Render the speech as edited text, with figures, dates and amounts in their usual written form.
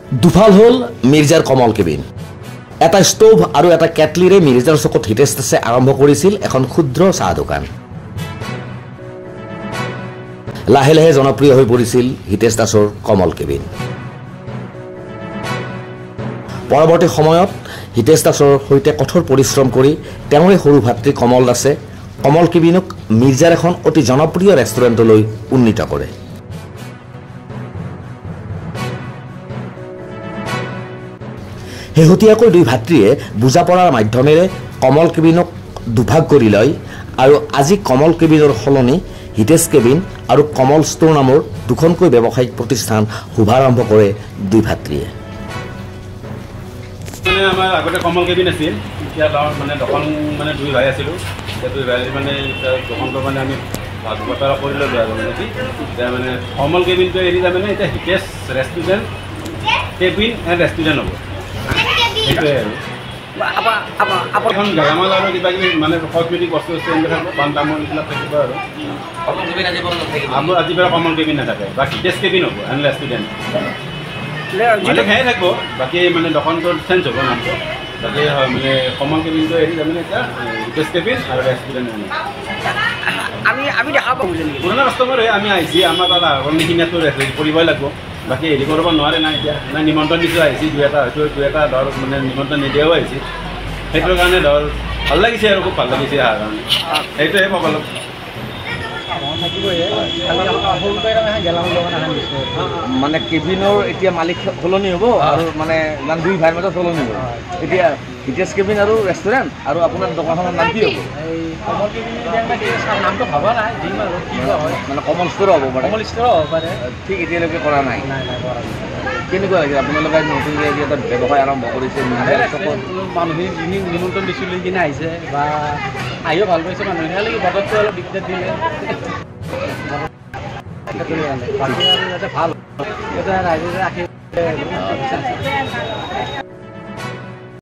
দুফাল হল মিৰ্জাৰ Kamal cabin. এটা stove আৰু এটা কেটলিৰে মিৰ্জাৰ চকত হিতেশ দাসে আৰম্ভ কৰিছিল এখন ক্ষুদ্ৰ চাহ দোকান। লাহে লাহে জনপ্ৰিয় হৈ পৰিছিল হিতেশ দাসৰ কমল কেবিন। পৰৱৰ্তী সময়ত হিতেশ দাসৰ সৈতে কঠোৰ পৰিশ্ৰম কৰি তেওঁৰে সৰু ভাতৃ কমল দাসে কমল কেবিনক মিৰ্জাৰ এখন অতি জনপ্ৰিয় ৰেষ্টুৰেণ্টলৈ উন্নীত কৰে। শেহতীয়াকৈ দুই ভাতৃয়ে বুজাপৰাৰ মাধ্যমেৰে কমল কেবিনক দুভাগ কৰি লয় আৰু আজি কমল কেবিনৰ সলনি হিতেশ কেবিন আৰু কমল ষ্টোৰ নামৰ দুখনকৈ ব্যৱসায়িক প্ৰতিষ্ঠান শুভাৰম্ভ কৰে দুই ভাতৃয়ে। আমাৰ আগতে কমল কেবিন আছিল, এতিয়া গাঁৱত দোকান দুই ভাই আছিলোঁ। দুই ভাই দোকানটো আমি ভাগ বতৰা কৰিলোঁ এতিয়া কমল কেবিনটো এৰি এতিয়া Hitesh restaurant cabin and restaurant হ'ব। সেইটোৱে আৰু এখন গেলামাল আৰু কিবা কিবি কচমেটিক বস্তু আছে এনেকৈ থাকিব, পাণ তামোল এইবিলাক থাকিব আৰু আজি পৰা কমল কেবিন নাথাকে বা হিতেশ কেবিন হ'ব এণ্ড ৰেষ্টুৰেণ্ট সেয়াই থাকিব। বাকী দোকানটো চেঞ্জ হ'ব নামটো, বাকী কমল কেবিনটো এৰি এতিয়া হিতেশ কেবিন আৰু ৰেষ্টুৰেণ্ট আমি দেখা পাওঁ পুৰণা কাষ্টমাৰ হৈ আমি আহিছে, আমাৰ তাত সেইখিনিতো কৰিবই লাগিব। বাকী হেৰি কৰিব নোৱাৰে না, এতিয়া নিমন্ত্ৰণ দিছোঁ আহিছে দুই এটা, হয়তো দুই এটা ধৰ নিমন্ত্ৰণ নিদিয়াও আহিছে। সেইটোৰ কাৰণে ধৰ ভাল লাগিছে আৰু খুব ভাল লাগিছে অহাৰ কাৰণে, সেইটোৱে সকলো কেবিনৰ এতিয়া মালিক সলনি হ'ব আৰু দুই ভাইৰ মাজত সলনি হ'ব। এতিয়া হিতেশ কেবিন আৰু ৰেষ্টুৰেণ্ট আৰু আপোনাৰ দোকানখনৰ নাম কি হ'ব? নামটো ভবা নাই, কমল ষ্ট'ৰ হ'ব পাৰে। কমল ষ্ট'ৰ হ'ব পাৰে, ঠিক এতিয়ালৈকে কৰা নাই। কেনেকুৱা লাগে আপোনালোকে নতুনকৈ এটা ব্যৱসায় আৰম্ভ কৰিছে? মানুহে নিমন্ত্ৰণ দিছিলোঁ কিনে আহিছে বা আহিও ভাল পাইছে মানুহে, খালি বতৰটো অলপ দিগদাৰ দিলে বাকী আৰু যাতে ভাল ৰাইজে ৰাখি